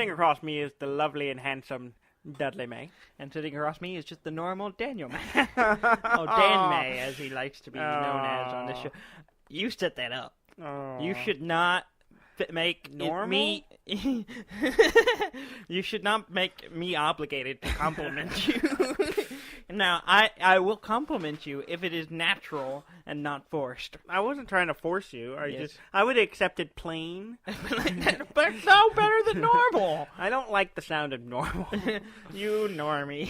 sitting across me is the lovely and handsome Dudley May. And sitting across me is just the normal Daniel May. Dan May, as he likes to be known as on this show. You set that up. You should not make me. You should not make me obligated to compliment you. Now, I will compliment you if it is natural and not forced. I wasn't trying to force you. I would accept it plain. But no better than normal. I don't like the sound of normal. You normie.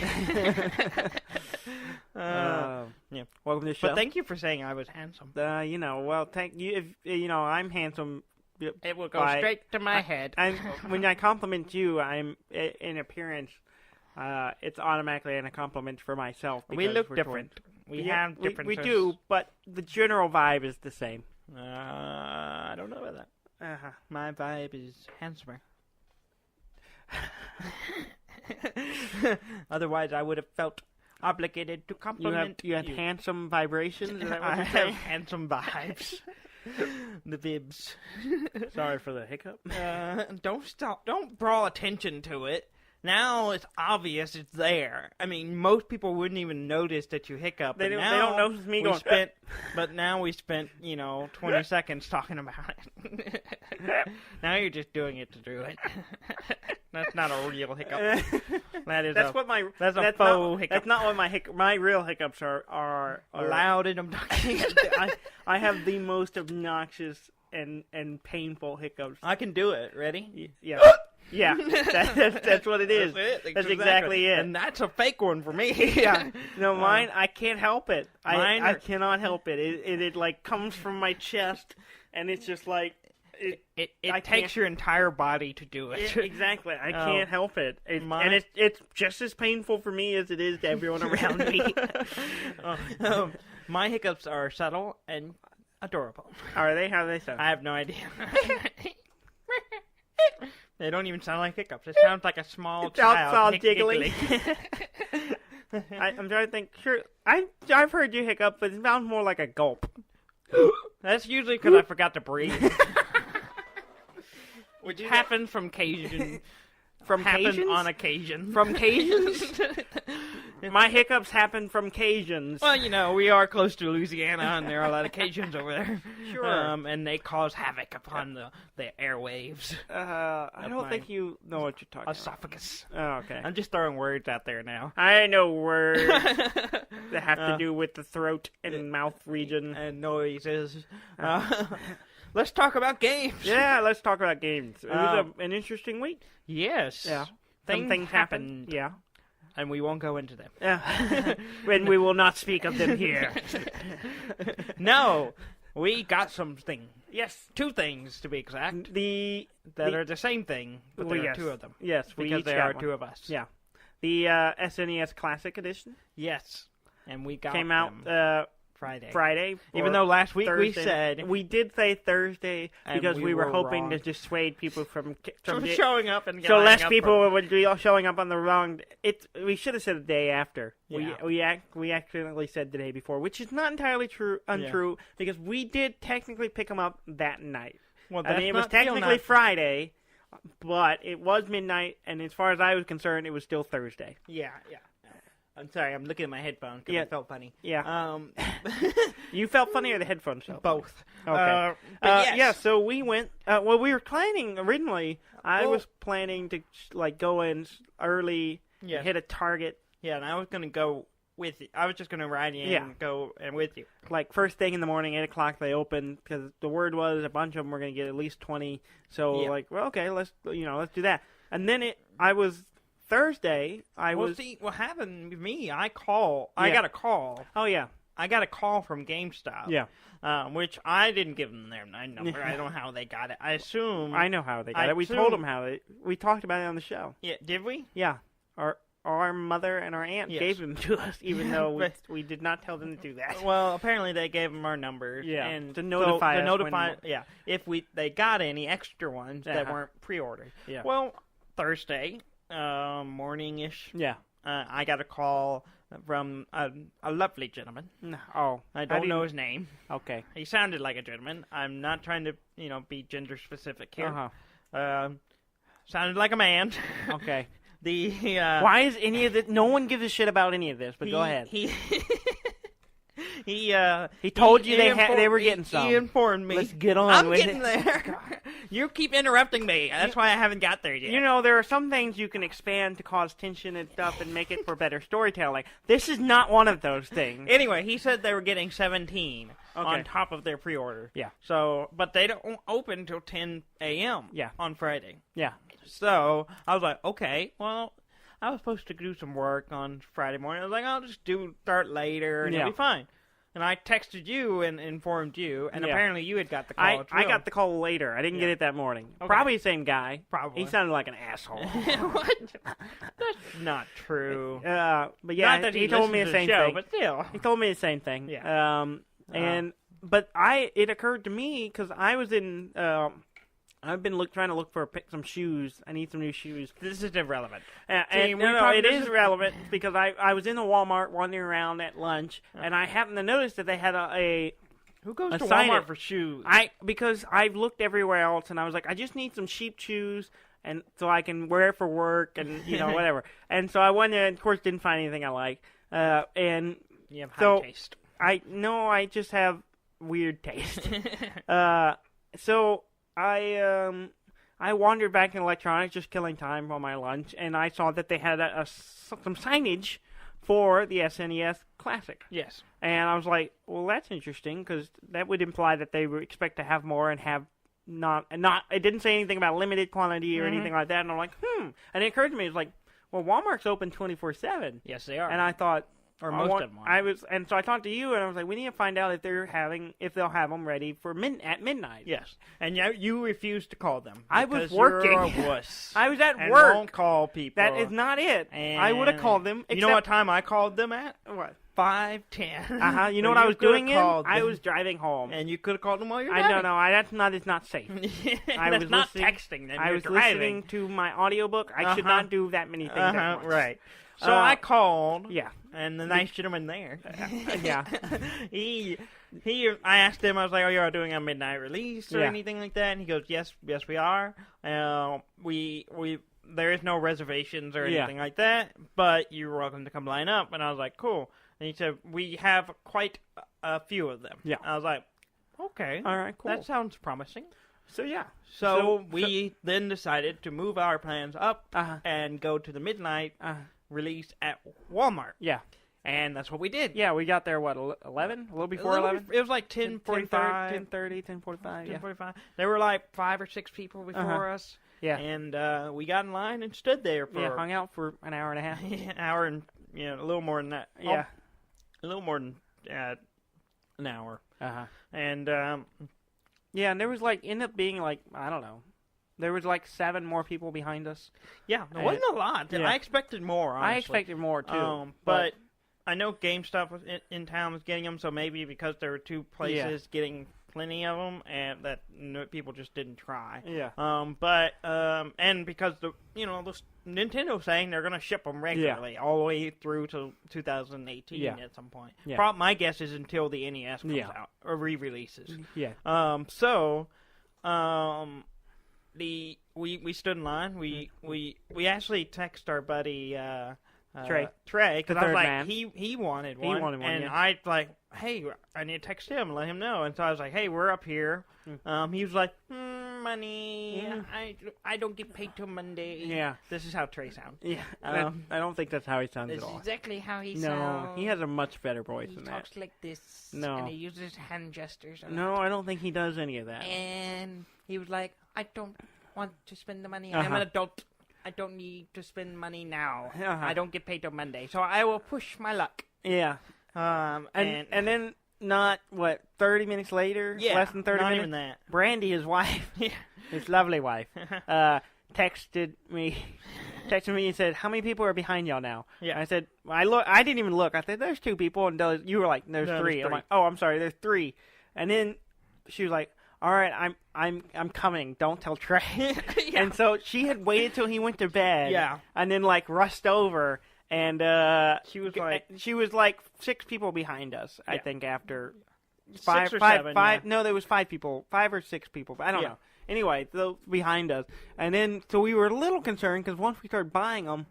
Yeah. Welcome to the show. But thank you for saying I was handsome. Thank you. If I'm handsome. It will go straight to my head. When I compliment you, I'm in appearance. It's automatically a compliment for myself. We look different. We have differences. We do, but the general vibe is the same. I don't know about that. My vibe is handsomer. Otherwise, I would have felt obligated to compliment you. You had handsome vibrations? Is that what I have handsome vibes. The vibs. Sorry for the hiccup. Don't stop. Don't draw attention to it. Now it's obvious it's there. I mean, most people wouldn't even notice that you hiccup. They don't notice me going. But now we spent 20 seconds talking about it. Now you're just doing it to do it. That's not a real hiccup. That's a faux hiccup. That's not what my real hiccups are loud and obnoxious. I have the most obnoxious and painful hiccups. I can do it. Ready? Yeah. Yeah, that's what it is. That's exactly it. And that's a fake one for me. Yeah. No, mine, I can't help it. I cannot help it. It like comes from my chest, and it's just like... It takes your entire body to do it. Exactly. I can't help it. And it's just as painful for me as it is to everyone around me. My hiccups are subtle and adorable. Are they? How do they sound? I have no idea. They don't even sound like hiccups. It sounds like a small child giggling. I'm trying to think. Sure, I've heard you hiccup, but it sounds more like a gulp. That's usually because I forgot to breathe. Which happens from Cajun. On occasion. From Cajuns? My hiccups happen from Cajuns. Well, we are close to Louisiana, and there are a lot of Cajuns over there. Sure. And they cause havoc upon the airwaves. I don't think you know what you're talking about. Esophagus. Oh, okay. I'm just throwing words out there now. I know words that have to do with the throat and mouth region. And noises. Let's talk about games. Yeah, let's talk about games. It was an interesting week. Yes. Yeah. Things happened. Yeah. And we won't go into them. Yeah. And we will not speak of them here. No. We got something. Yes. 2 things, to be exact. That are the same thing, but there are 2 of them. Yes. Because there are 2 of us. Yeah. The SNES Classic Edition. Yes. And we got came out Friday. Even though last week Thursday. we said... We did say Thursday because we were hoping wrong. to dissuade people from showing up and so less people would be showing up on the wrong... We should have said the day after. Yeah. We accidentally said the day before, which is not entirely untrue because we did technically pick them up that night. Well, it was technically Friday, but it was midnight, and as far as I was concerned, it was still Thursday. Yeah. I'm sorry, I'm looking at my headphones because it felt funny. Yeah. You felt funny or the headphones felt Both. Okay. Yes. Yeah, so we went... we were planning originally... I was planning to go in early and hit a target. Yeah, and I was going to go with you. I was just going to ride in and go and with you. Like, first thing in the morning, 8 o'clock, they opened, because the word was a bunch of them were going to get at least 20. So, okay, let's do that. And then Thursday, see, what happened with me, I got a call. Oh, yeah. I got a call from GameStop. Yeah. Which I didn't give them their number. I don't know how they got it. I know how they got it. We told them how we talked about it on the show. Yeah, did we? Yeah. Our mother and our aunt gave them to us, even though we did not tell them to do that. Well, apparently they gave them our numbers. Yeah. And to notify us. If they got any extra ones that weren't pre-ordered. Yeah. Well, Thursday... morning-ish. Yeah. I got a call from a lovely gentleman. Oh. I don't know his name. Okay. He sounded like a gentleman. I'm not trying to, be gender-specific here. Uh-huh. Sounded like a man. Okay. Why is any of this? No one gives a shit about any of this. But go ahead. He told you they were getting some. He informed me. Let's get on. I'm getting there. You keep interrupting me. That's why I haven't got there yet. You know, there are some things you can expand to cause tension and stuff and make it for better storytelling. This is not one of those things. Anyway, he said they were getting 17 on top of their pre-order. Yeah. So, but they don't open till 10 a.m. Yeah. On Friday. Yeah. So I was like, okay, well, I was supposed to do some work on Friday morning. I was like, I'll just start later and it'll be fine. And I texted you and informed you, and apparently you had got the call. I got the call later. I didn't get it that morning. Okay. Probably the same guy. Probably. He sounded like an asshole. What? That's not true. But yeah, not that he told me the same thing. But still. He told me the same thing. Yeah. But it occurred to me because I was in. I've been trying to look for some shoes. I need some new shoes. This is irrelevant. It is relevant because I was in the Walmart wandering around at lunch, and I happened to notice that they had a Who goes to Walmart for shoes? Because I've looked everywhere else, and I was like, I just need some cheap shoes, and so I can wear it for work, and whatever. And so I went there, and of course didn't find anything I like. And you have high taste. I just have weird taste. So I wandered back in electronics, just killing time on my lunch, and I saw that they had some signage for the SNES Classic. Yes. And I was like, well, that's interesting, because that would imply that they would expect to have more and have not. It didn't say anything about limited quantity or anything like that, and I'm like, And it occurred to me, it's like, well, Walmart's open 24/7. Yes, they are. And I thought, or most of them are. And so I talked to you, and I was like, we need to find out if they'll have them ready for at midnight. Yes, and you refused to call them. I was working. You're a wuss. I was at and work. Won't call people. That is not it. And I would have called them. You know what time I called them at? What? 5:10. You know what I was doing? I was driving home. And you could have called them while you're driving. No, it's not safe. That's not texting them. I was listening to my audiobook. I should not do that many things at once. Right. So I called. Yeah. And the nice gentleman there. Yeah. I asked him, I was like, are you doing a midnight release or anything like that? And he goes, yes, we are. There is no reservations or anything like that, but you're welcome to come line up. And I was like, cool. And he said, we have quite a few of them. Yeah. I was like, okay. All right, cool. That sounds promising. So, yeah. So we then decided to move our plans up and go to the midnight release at Walmart. Yeah. And that's what we did. Yeah, we got there, 11? A little before 11? It was like 10:45. 10:30, 10:45, yeah. 10:45. There were like 5 or 6 people before us. Yeah. And we got in line and stood there for... Yeah, hung out for an hour and a half. An hour and, a little more than that. Yeah. A little more than an hour. And... yeah, and there was ended up being I don't know. There was 7 more people behind us. Yeah, there wasn't a lot. Yeah. I expected more, honestly. I expected more, too. But I know GameStop was in town was getting them, so maybe because there were 2 places getting plenty of them, and that people just didn't try. Yeah. And because the Nintendo's saying they're going to ship them regularly all the way through to 2018 at some point. Yeah. My guess is until the NES comes out or re-releases. Yeah. We stood in line. We actually text our buddy Trey, because I was like, man. he wanted one. He wanted one, and I like, hey, I need to text him and let him know. And so I was like, hey, we're up here. He was like, money. I don't get paid till Monday. Yeah, this is how Trey sounds. Yeah, I don't think that's how he sounds at all. That's exactly how he sounds. No, he has a much better voice than that. He talks like this. No, and he uses hand gestures. No, I don't think he does any of that. And he was like, I don't want to spend the money. I'm an adult. I don't need to spend money now. I don't get paid till Monday, so I will push my luck. Yeah. And then not 30 minutes later, less than 30 minutes. Not even that. Brandy, his wife, his lovely wife, texted me and said, "How many people are behind y'all now?" Yeah. I said, I didn't even look. I said, "There's 2 people," and you were like, "There's 3." I'm like, "Oh, I'm sorry, there's 3." And then she was like, all right, I'm coming. Don't tell Trey. Yeah. And so she had waited till he went to bed. Yeah. And then rushed over, and she was like 6 people behind us. Yeah. I think after 5 or 7. Five. No, there was 5 people, 5 or 6 people. I don't know. Anyway, so behind us. And then, so we were a little concerned because once we started buying them,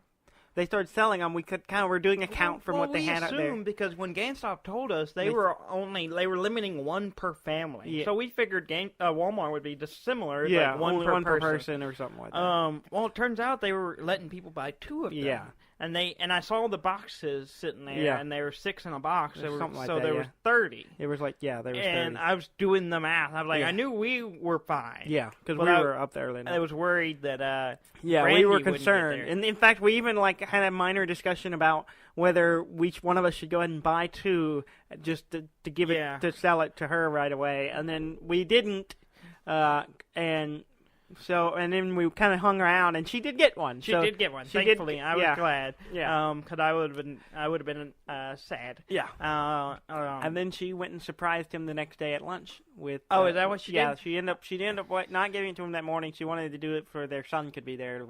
they started selling them. We were doing a count from what they had out there. We assumed because when GameStop told us they were limiting one per family. Yeah. So we figured Walmart would be similar, like one per person or something like that. Well, it turns out they were letting people buy 2 of them. Yeah. And I saw the boxes sitting there, and there were 6 in a box. There was 30. It was like, there was 30. And I was doing the math. I was like, I knew we were fine. Yeah, because we were up there. I was worried that we were concerned. And in fact, we even had a minor discussion about whether each one of us should go ahead and buy 2 just to give it, to sell it to her right away. And then we didn't, So, and then we kind of hung around, and she did get one. She did get one. Thankfully, I was glad. Yeah. Because I would have been sad. Yeah. And then she went and surprised him the next day at lunch with. Is that what she did? Yeah. She ended up not giving it to him that morning. She wanted to do it for their son could be there to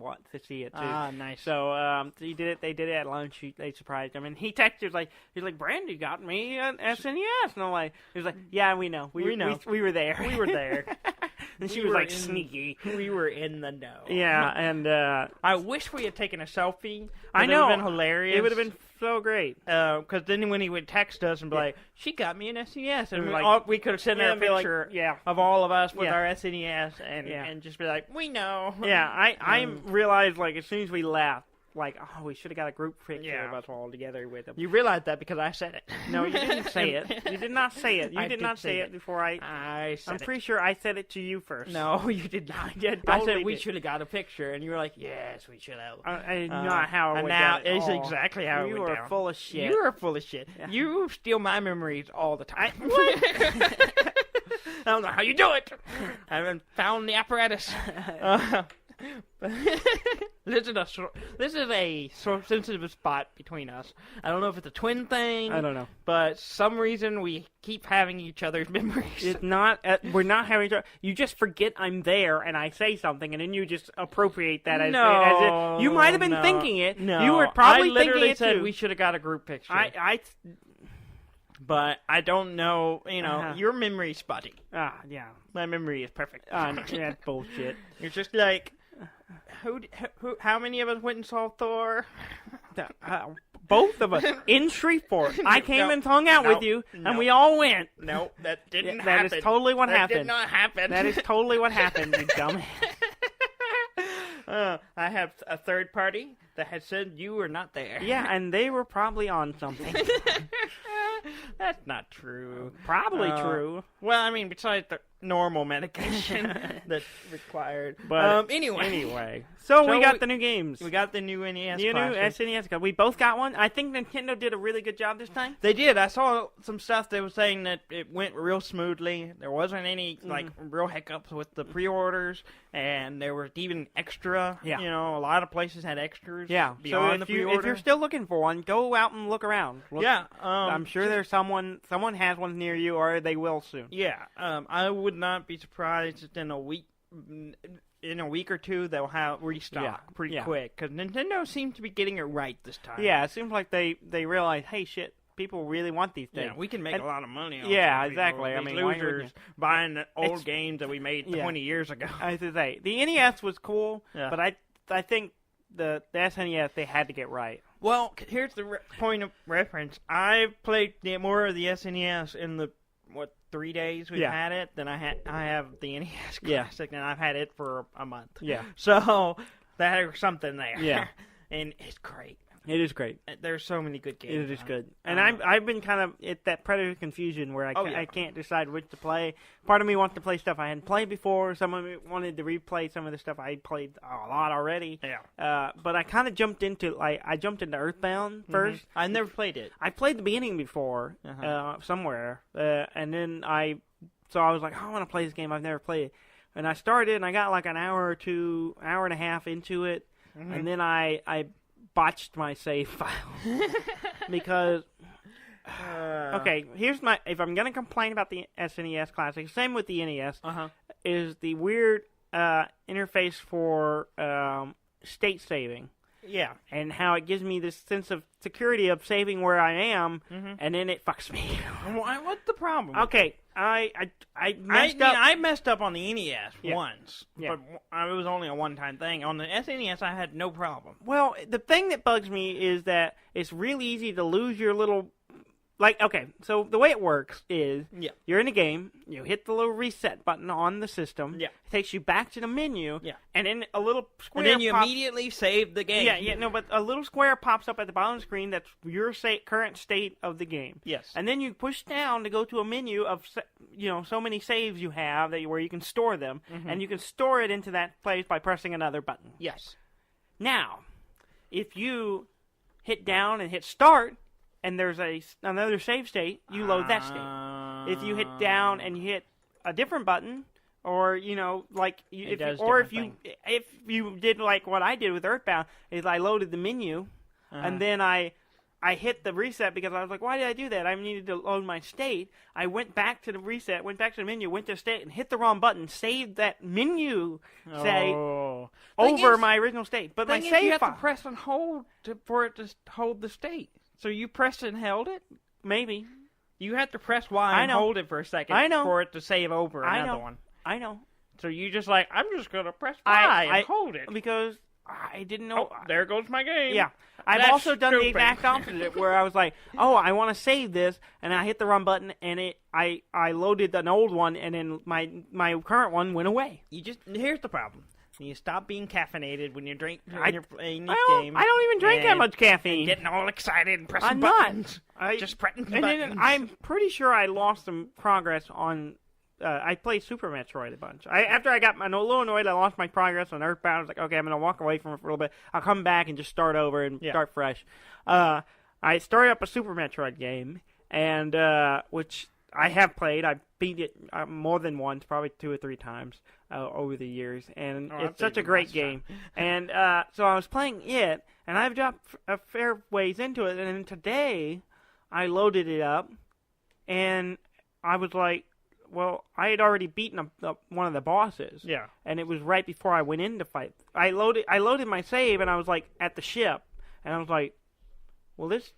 see it too. Ah, nice. So he did it. They did it at lunch. They surprised him, and he texted he's like, Brandy got me an SNES, and I'm like, he was like, yeah, we know. We know. We were there. We were there. And she was like sneaky. We were in the know. Yeah, and I wish we had taken a selfie. I know. It would have been hilarious. It would have been so great. Because then when he would text us and be like, she got me an SNES. And we could have sent her a picture of all of us with our SNES and just be like, we know. Yeah, I realized as soon as we left, we should have got a group picture of us all together with them. You realized that because I said it. No, you didn't say it. You did not say it. You did not say it before I'm pretty sure I said it to you first. No, you did not. I said we should have got a picture, and you were like, yes, we should have. Not how it went down. It's exactly how it went down. You were full of shit. You are full of shit. Yeah. You steal my memories all the time. What? I don't know how you do it. I haven't found the apparatus. This is a sensitive spot between us. I don't know if it's a twin thing. I don't know. But some reason we keep having each other's memories. It's not. We're not having each other. You just forget I'm there and I say something, and then you just appropriate that as if you might have been thinking it. No, you were probably I literally thinking it said too. We should have got a group picture. But I don't know, your memory's spotty. Yeah. My memory is perfect. That's bullshit. You're just like, how many of us went and saw Thor? Both of us in Shreveport. I came and hung out with you, and we all went. No, that didn't happen. That is totally what happened. That did not happen. That is totally what happened, you dumbass. I have a third party that had said you were not there. Yeah, and they were probably on something. That's not true. Probably true. Well, I mean, besides the normal medication that's required. But anyway. So we got the new games. We got the new NES Classic. New SNES. We both got one. I think Nintendo did a really good job this time. They did. I saw some stuff that was saying that it went real smoothly. There wasn't any real hiccups with the pre-orders, and there was even extra. Yeah. A lot of places had extras. Yeah. So if you're still looking for one, go out and look around. I'm sure there's someone has one near you, or they will soon. Yeah. I would not be surprised if in a week or two they'll have restock pretty quick, because Nintendo seems to be getting it right this time. Yeah, it seems like they realize, hey, shit, people really want these things. Yeah, we can make a lot of money on exactly. I mean, losers buying old games that we made 20 years ago. I was to say, the NES was cool, but I think the SNES they had to get right. Well, here's the point of reference. I've played more of the SNES in the 3 days we've had it than I have the NES Classic, and I've had it for a month. Yeah. So there's something there. Yeah. And it's great. It is great. There's so many good games. It is good. And I've been kind of at that Predator confusion where I can't decide which to play. Part of me wants to play stuff I hadn't played before. Some of me wanted to replay some of the stuff I played a lot already. Yeah. But I kind of jumped into Earthbound first. I never played it. I played the beginning before somewhere, and then I was like, I want to play this game. I've never played it. And I started, and I got like an hour and a half into it, and then I botched my save file because here's if I'm gonna complain about the SNES Classic, same with the NES, is the weird interface for state saving. Yeah. And how it gives me this sense of security of saving where I am, and then it fucks me. What's the problem? Okay, I messed up. I messed up on the NES once, yeah. but it was only a one-time thing. On the SNES, I had no problem. Well, the thing that bugs me is that it's really easy to lose your little... Like, okay, so the way it works is you're in a game, you hit the little reset button on the system, it takes you back to the menu, and then a little square and then you immediately save the game. But a little square pops up at the bottom of the screen that's your current state of the game. Yes. And then you push down to go to a menu of, so many saves you have where you can store them, and you can store it into that place by pressing another button. Yes. Now, if you hit down and hit start, and there's another save state, you load that state. If you hit down and you hit a different button, or if you did like what I did with Earthbound, is I loaded the menu, and then I hit the reset because I was like, why did I do that? I needed to load my state. I went back to the reset, went back to the menu, went to state, and hit the wrong button, saved that menu over my original state. But my save you have to press and hold for it to hold the state. So you pressed and held it? Maybe. You have to press Y and hold it for a second for it to save over another one. I know. So you just I'm just going to press Y and hold it. Because I didn't know. Oh, there goes my game. Yeah. I've also done the exact opposite where I was like, I want to save this, and I hit the wrong button, and I loaded an old one, and then my current one went away. Here's the problem. You stop being caffeinated when you drink when you're playing these games. I don't even drink that much caffeine. Getting all excited and pressing buttons. Just pressing buttons. Then I'm pretty sure I lost some progress on... I played Super Metroid a bunch. After I got a little annoyed, I lost my progress on Earthbound. I was like, okay, I'm going to walk away from it for a little bit. I'll come back and just start over and start fresh. I started up a Super Metroid game, and which I have played. I beat it more than once, probably 2 or 3 times over the years, and it's such a great game. And so I was playing it, and I've dropped a fair ways into it, and then today I loaded it up, and I was like, well, I had already beaten one of the bosses. Yeah. And it was right before I went in to fight. I loaded my save, and I was like at the ship, and I was like, well, this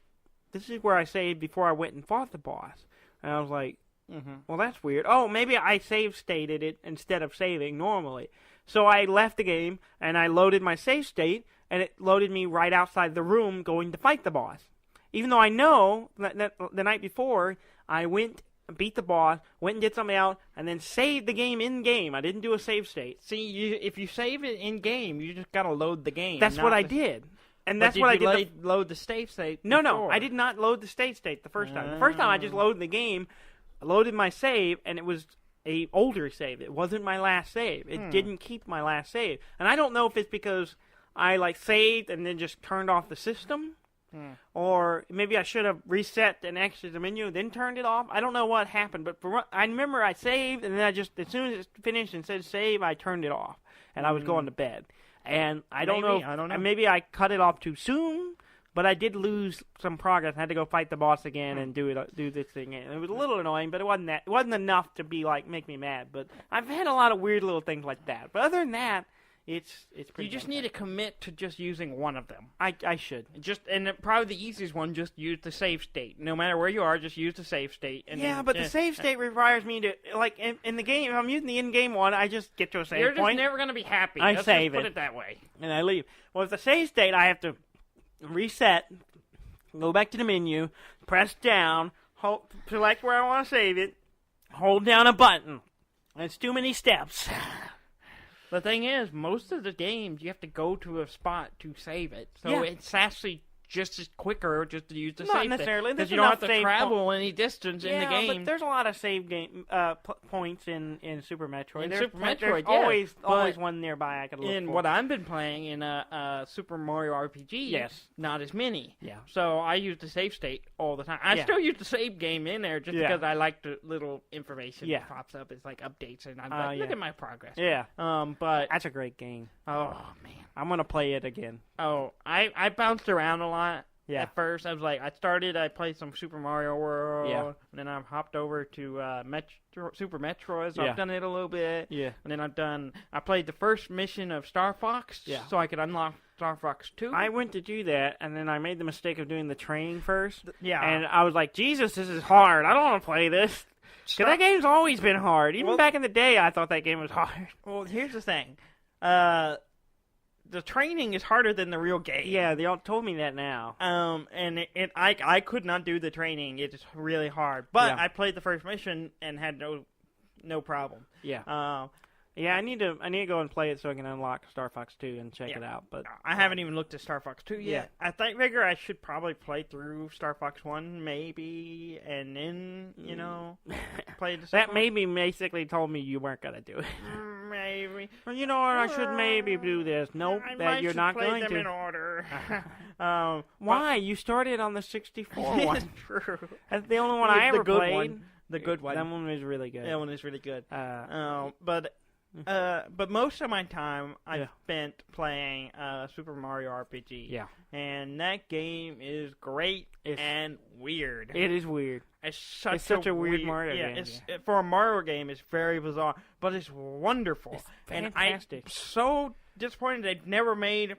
is where I saved before I went and fought the boss. And I was like, well, that's weird. Oh, maybe I save stated it instead of saving normally. So I left the game, and I loaded my save state, and it loaded me right outside the room going to fight the boss. Even though I know that the night before, I went, beat the boss, went and did something else, and then saved the game in-game. I didn't do a save state. See, if you save it in-game, you just got to load the game. That's what I did. And that's what I did. Load the save state? No, I did not load the save state the first time. The first time I just loaded the game, I loaded my save, and it was a older save. It wasn't my last save. It didn't keep my last save. And I don't know if it's because I saved and then just turned off the system, or maybe I should have reset and exited the menu and then turned it off. I don't know what happened, but I remember I saved, and then as soon as it finished and said save, I turned it off, and I was going to bed. And I don't know. Maybe I cut it off too soon, but I did lose some progress. I had to go fight the boss again and do this thing. And it was a little annoying, but it wasn't enough to be make me mad. But I've had a lot of weird little things like that. But other than that, it's pretty. You just need to commit to just using one of them. I should. Probably the easiest one, just use the save state. No matter where you are, just use the save state. And the save state requires me to, in the game, if I'm using the in-game one, I just get to a save point. You're just never going to be happy. Let's save put it that way. And I leave. Well, with the save state, I have to reset, go back to the menu, press down, select where I want to save it, hold down a button. It's too many steps. The thing is, most of the games, you have to go to a spot to save it. So it's actually just as quicker just to use the save. Not necessarily. Because you don't have to travel any distance in the game. Yeah, but there's a lot of save game points in Super Metroid. There's always one nearby I could look for. In what I've been playing in Super Mario RPG, not as many. Yeah. So I use the save state all the time. I still use the save game in there just because I like the little information that pops up. It's like updates, and I'm like, look at my progress. Yeah. But that's a great game. Oh, man. I'm going to play it again. Oh, I bounced around a lot. At first, I played some Super Mario World, and then I've hopped over to Super Metroid, so I've done it a little bit. Yeah. And then I played the first mission of Star Fox, so I could unlock Star Fox 2. I went to do that, and then I made the mistake of doing the training first. Yeah. And I was like, Jesus, this is hard. I don't want to play this. Because that game's always been hard. Even back in the day, I thought that game was hard. Well, here's the thing. The training is harder than the real game. Yeah, they all told me that now. And I could not do the training. It's really hard. But I played the first mission and had no problem. Yeah. Yeah, I need to go and play it so I can unlock Star Fox 2 and check it out. But I haven't even looked at Star Fox 2 yet. I figure I should probably play through Star Fox 1 maybe, and then, play the That maybe basically told me you weren't going to do it. Maybe. Well, you know what? I should maybe do this. Nope, that you're not going to. I them in order. Why? You started on the 64 one. True. That's the only one I ever played. The good one. That one was really good. That one is really good. But most of my time I've spent playing Super Mario RPG. Yeah. And that game is great and weird. It is weird. It's such a weird Mario game. For a Mario game, it's very bizarre, but it's wonderful. It's fantastic. And I'm so disappointed they've never made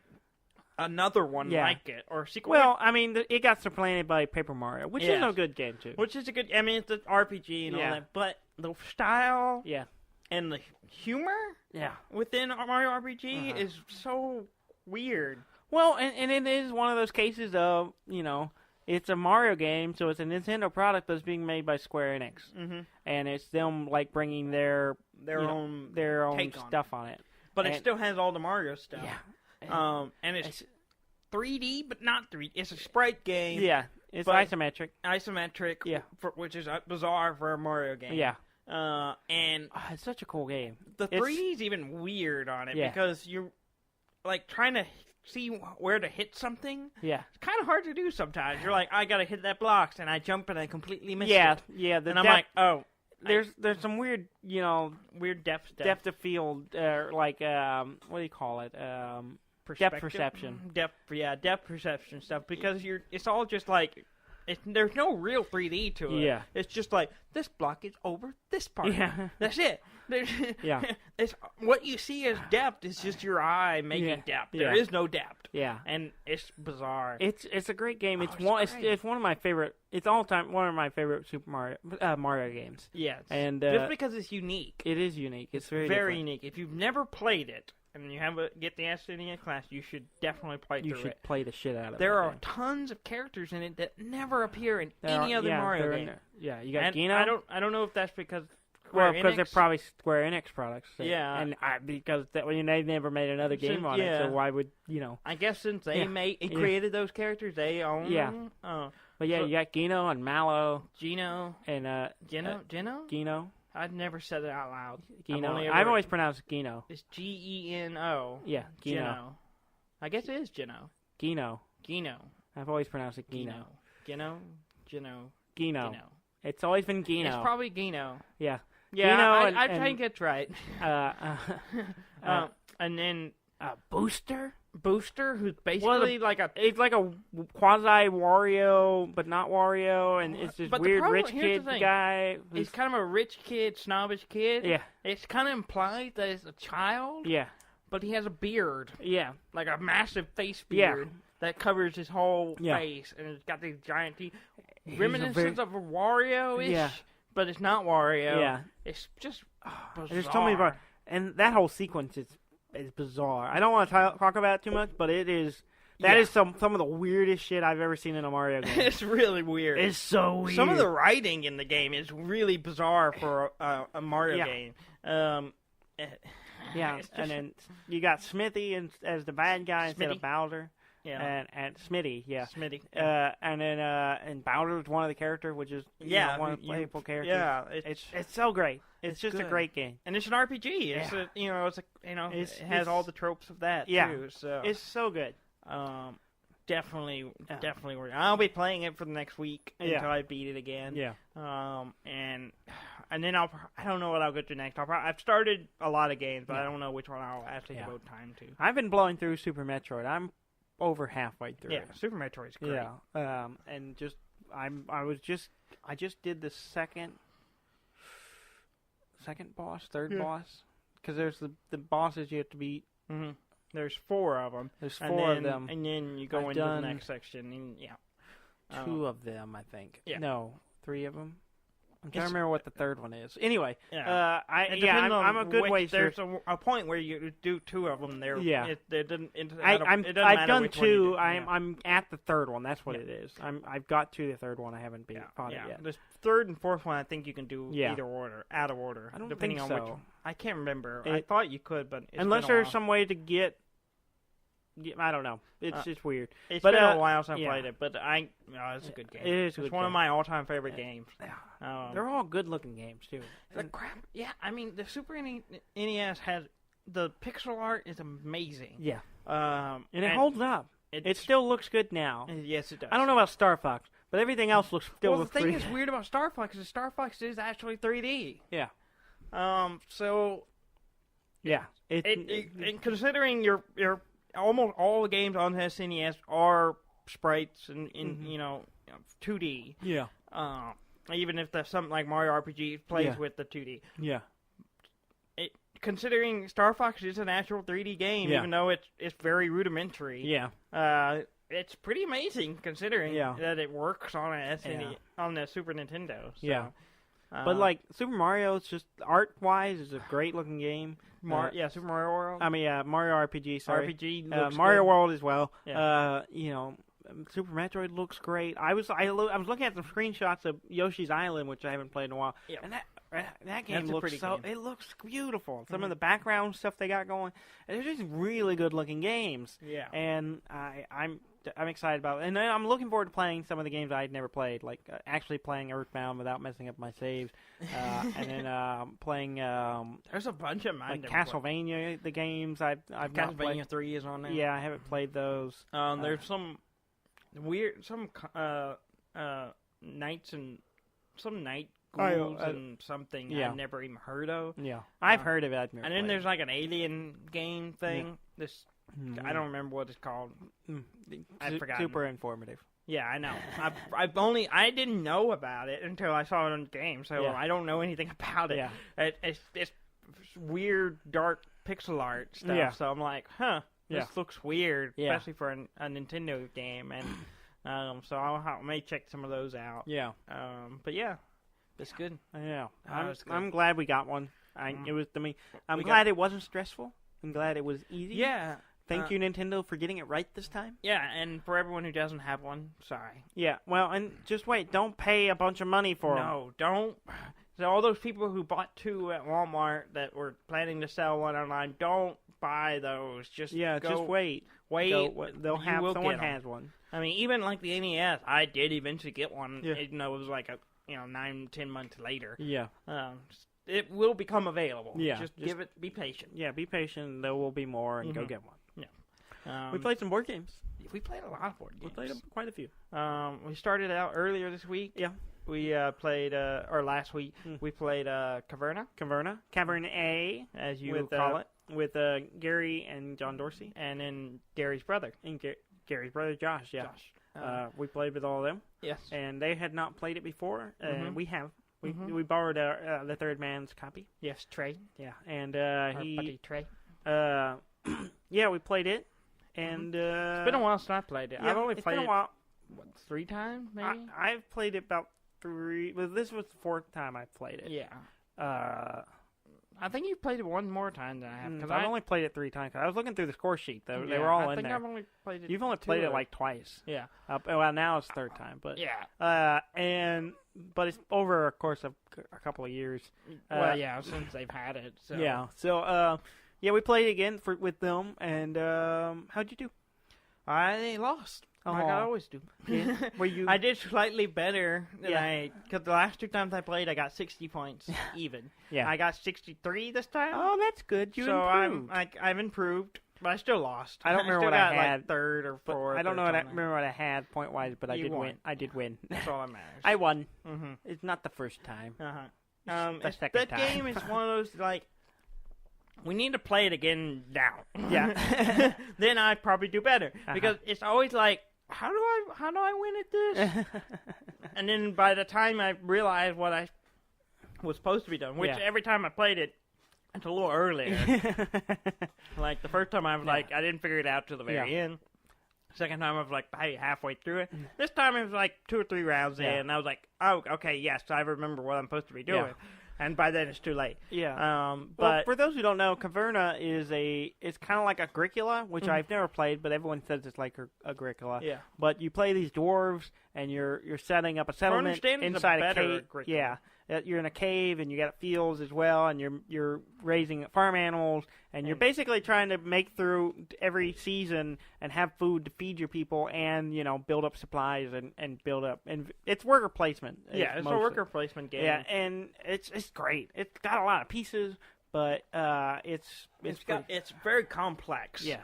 another one like it or sequel. Well, I mean, it got supplanted by Paper Mario, which is a good game too. Which is a good. I mean, it's an RPG and all that, but the style, and the humor, within Mario RPG is so weird. Well, and it is one of those cases of it's a Mario game, so it's a Nintendo product that's being made by Square Enix, and it's them bringing their own stuff on it. But it still has all the Mario stuff. Yeah. And it's 3D, but not 3D. It's a sprite game. Yeah, it's isometric. Isometric. Yeah. Which is bizarre for a Mario game. Yeah. And it's such a cool game. The 3D is even weird on it because you're trying to see where to hit something. Yeah, it's kind of hard to do sometimes. You're like, I gotta hit that block, and I jump and I completely miss it. Yeah. And I'm like, oh, there's some weird, weird depth stuff. Depth of field, what do you call it? Depth perception. Depth perception stuff because it's all just like. There's no real 3D to it. Yeah. It's just like, this block is over this part. Yeah. That's it. It's what you see as depth is just your eye making depth. There is no depth. Yeah. And it's bizarre. It's a great game. It's one of my favorite. It's all time one of my favorite Super Mario games. Yes. And just because it's unique. It is unique. It's very different. Unique. If you've never played it. And you get the NES Classic, you should definitely play through it. You should play the shit out of it. There are tons of characters in it that never appear in any other Mario game. Yeah, you got Gino. I don't know if that's because because they're probably Square Enix products. So, and because they never made another game on it, so why would I guess since they created those characters, they own them. But you got Gino and Mallow. Gino and Gino. I've never said it out loud. Gino. I've always pronounced Gino. It's Geno. Yeah, Gino. I guess it is Geno. Gino. I've always pronounced it Gino. Gino. It's always been Gino. It's probably Gino. Yeah. Yeah, I think it's right. And then Booster, who's basically it's like a quasi Wario, but not Wario, and it's this weird rich kid guy. He's kind of a rich kid, snobbish kid. Yeah. It's kind of implied that he's a child. Yeah. But he has a beard. Yeah. Like a massive face beard that covers his whole face, and it's got these giant teeth. Reminiscence of a Wario-ish, but it's not Wario. Yeah. It's just bizarre. Just tell me about, and that whole sequence is bizarre. I don't want to talk about it too much, but it is. That is some of the weirdest shit I've ever seen in a Mario game. It's really weird. It's so weird. Some of the writing in the game is really bizarre for a Mario game. And then you got Smithy as the bad guy instead of Bowser. Yeah, and Smitty, Smitty. And then and Bowser's one of the characters, which is one of the playable characters. Yeah, it's so great. It's just a great game, and it's an RPG. It has all the tropes of that too. So it's so good. Definitely worth it. I'll be playing it for the next week until I beat it again. Yeah. And then I don't know what I'll get to next. I've started a lot of games, but I don't know which one I'll actually devote time to. I've been blowing through Super Metroid. I'm over halfway through. Yeah, Super Metroid's great. Yeah. And just I just did the second boss, third boss, because there's the bosses you have to beat. Mm-hmm. There's 4 of them. There's 4 of them, and then you go into the next section. And 2 of them, I think. Yeah. No, 3 of them. I'm trying to remember what the third one is. Anyway, yeah. I'm a good way through. There's a point where you do 2 of them. There, yeah. It doesn't I've done 2. I'm at the third one. That's what it is. I've got to the third one. I haven't fought it yet. The third and fourth one, I think you can do either order, out of order. I don't depending think on so. which one. I can't remember. I thought you could, but unless there's some way to get. I don't know. It's weird. It's been a while since I played it, but it's a good game. It's one of my all-time favorite games. They're all good-looking games too. The crap, I mean, the Super NES has the pixel art is amazing. Yeah, and it holds up. It still looks good now. Yes, it does. I don't know about Star Fox, but everything else looks still. Well, the thing that's weird about Star Fox is Star Fox is actually 3D. Yeah. So. Yeah. And considering your almost all the games on the SNES are sprites and 2D. Yeah. Even if there's something like Mario RPG plays with the 2D. Yeah. Considering Star Fox is an actual 3D game, even though it's very rudimentary. Yeah. It's pretty amazing considering that it works on on the Super Nintendo. So, yeah. But like Super Mario, it's just art-wise, is a great-looking game. Super Mario World. I mean, Mario RPG. Sorry, RPG. Looks Mario good. World as well. Yeah. Super Metroid looks great. I was looking at some screenshots of Yoshi's Island, which I haven't played in a while, and that game looks it looks beautiful. Some of the background stuff they got going, they're just really good-looking games. Yeah, and I'm excited about it. And then I'm looking forward to playing some of the games I'd never played, like actually playing Earthbound without messing up my saves, and then playing. There's a bunch of mine. Like Castlevania, the games I've not played. Castlevania 3 is on there. Yeah, I haven't played those. There's some weird, knights and some night ghouls and something I've never even heard of. Yeah, I've heard of it. I've never and then there's like an alien game thing. Yeah. I don't remember what it's called. I forgot. Super informative. Yeah, I know. I didn't know about it until I saw it on the game, so I don't know anything about it. Yeah. It's weird, dark pixel art stuff. Yeah. So I'm like, this looks weird, especially for a Nintendo game, and so I may check some of those out. Yeah. But yeah, it's good. Yeah. I'm glad we got one. I'm glad it wasn't stressful. I'm glad it was easy. Yeah. Thank you, Nintendo, for getting it right this time. Yeah, and for everyone who doesn't have one, sorry. Yeah, well, and just wait. Don't pay a bunch of money for them. No, don't. So all those people who bought 2 at Walmart that were planning to sell one online, don't buy those. Just wait. They'll have someone has one. I mean, even like the NES, I did eventually get one, even though it was like 9-10 months later. Yeah. It will become available. Yeah. Just be patient. Yeah, be patient. There will be more, and go get one. Yeah. We played some board games. We played a lot of board games. We played quite a few. We started out earlier this week. Yeah. We played, or last week, we played Caverna. Caverna A, as you call it. With Gary and John Dorsey. And then Gary's brother. And Gary's brother, Josh, yeah. We played with all of them. Yes. And they had not played it before. We have. We borrowed the third man's copy. Yes, Trey. Yeah, and our buddy Trey. We played it, and it's been a while since I played it. Yeah, I've only played it. What, 3 times, maybe. I've played it about 3. Well, this was the 4th time I've played it. Yeah. I think you've played it one more time than I have. Because I've only played it 3 times. I was looking through the score sheet, though. They were all in there. I think I've only played it. You've only played it like twice. Yeah. Well, now it's the 3rd time, but but it's over a course of a couple of years. Since they've had it. So. Yeah. So we played it again with them, and how'd you do? I lost. Like I always do. Yeah. Were you? I did slightly better than because the last 2 times I played, I got 60 points even. Yeah. I got 63 this time. Oh, that's good. You improved. I've improved, but I still lost. I don't remember what I had. Like 3rd or 4th. I don't remember what I had point wise, but I did win. I did win. That's all that matters. I won. It's not the first time. The second time. That game is one of those like. we need to play it again now. Yeah. Then I'd probably do better. Because it's always like, how do I win at this? And then by the time I realized what I was supposed to be doing, which every time I played it, it's a little earlier. Like, the first time I was like, I didn't figure it out till the very end. Second time I was like, hey, halfway through it. This time it was like 2 or 3 rounds in, and I was like, oh, okay, yes, I remember what I'm supposed to be doing. And by then it's too late. Yeah. But well, for those who don't know, Caverna it's kind of like Agricola, which I've never played, but everyone says it's like Agricola. Yeah. But you play these dwarves, and you're setting up a settlement inside a cave. Agricola. Yeah. You're in a cave, and you got fields as well, and you're raising farm animals, and you're basically trying to make through every season and have food to feed your people, and build up supplies and build up. And it's worker placement. Yeah, it's a worker placement game. Yeah, and it's great. It's got a lot of pieces, but it's very complex. Yeah.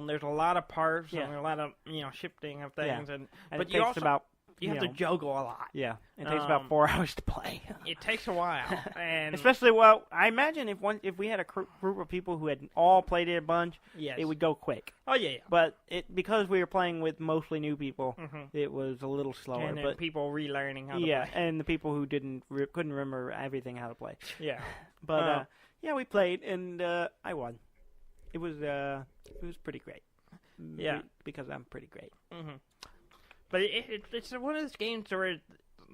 There's a lot of parts and a lot of shifting of things, and but you also you have to juggle a lot. Yeah, it takes about 4 hours to play. It takes a while, and especially I imagine if we had a group of people who had all played it a bunch, it would go quick. Oh yeah. But because we were playing with mostly new people, it was a little slower. And but people relearning how to play. Yeah, and the people who couldn't remember everything how to play. Yeah, but we played, and I won. It was pretty great. Yeah, because I'm pretty great. Mm-hmm. But it's one of those games where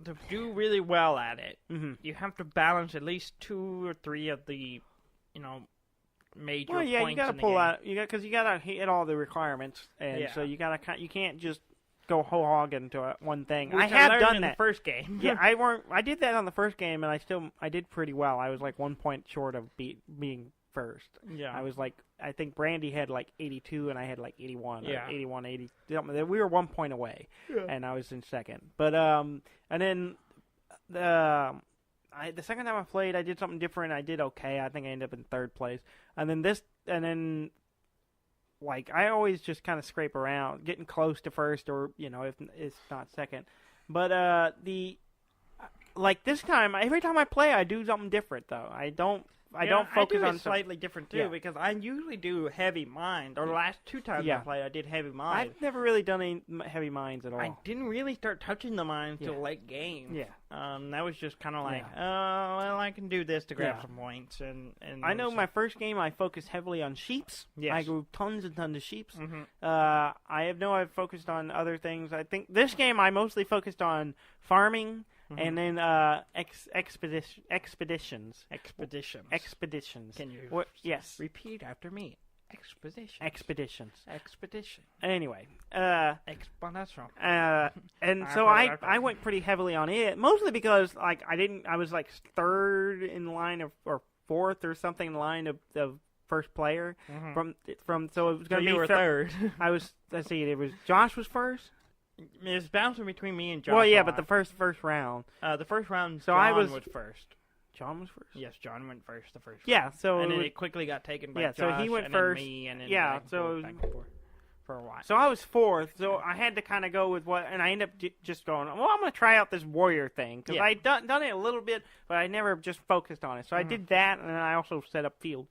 to do really well at it, you have to balance at least 2 or 3 of the, major points. Well, you gotta pull out. Because you gotta hit all the requirements, and so you can't just go whole hog into one thing. Which I have done in that the first game. Yeah, I did that on the first game, and I did pretty well. I was like 1 point short of being first. Yeah, I was like, I think Brandy had like 82 and I had like 81. Yeah, 81, 80. We were 1 point away, and I was in second. But and then the second time I played, I did something different. I did okay. I think I ended up in third place. And then like I always just kind of scrape around, getting close to first, or if it's not second. But like this time, every time I play, I do something different though. I don't focus on slightly different too, because I usually do heavy mines. Or the last 2 times I played, I did heavy mines. I've never really done any heavy mines at all. I didn't really start touching the mines till late game. Yeah. That was just kind of like, oh, well, I can do this to grab some points. And I know my first game, I focused heavily on sheeps. Yes. I grew tons and tons of sheeps. Mm-hmm. I've focused on other things. I think this game, I mostly focused on farming. Mm-hmm. And then expeditions. Can you yes. repeat after me? Expeditions. Expedition. Anyway. Explanation. And so I went pretty heavily on it, mostly because like I was like third in line or fourth or something in line of the first player from so it was going to be third. Let's see, Josh was first. It's bouncing between me and Josh. Well, yeah, but the first round. The first round, so John was first. John was first? Yes, John went first the first round. Yeah, so... And then it quickly got taken by Josh, so he went first. Then me, and then back and forth for a while. So I was fourth, so I had to kind of go with and I ended up just going, well, I'm going to try out this warrior thing, because I'd done it a little bit, but I never just focused on it. So I did that, and then I also set up field.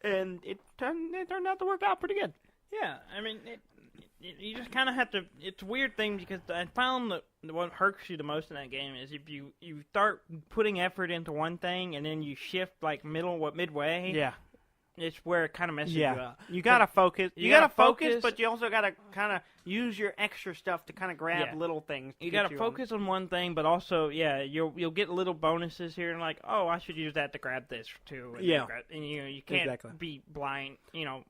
And it turned out to work out pretty good. Yeah, I mean... You just kind of have to. It's a weird thing because I found that what hurts you the most in that game is if you start putting effort into one thing and then you shift like midway. Yeah, it's where it kind of messes you up. You gotta focus. You gotta focus, but you also gotta kind of use your extra stuff to kind of grab little things. You gotta focus on one thing, but also you'll get little bonuses here and like, oh, I should use that to grab this too. And and you can't be blind. You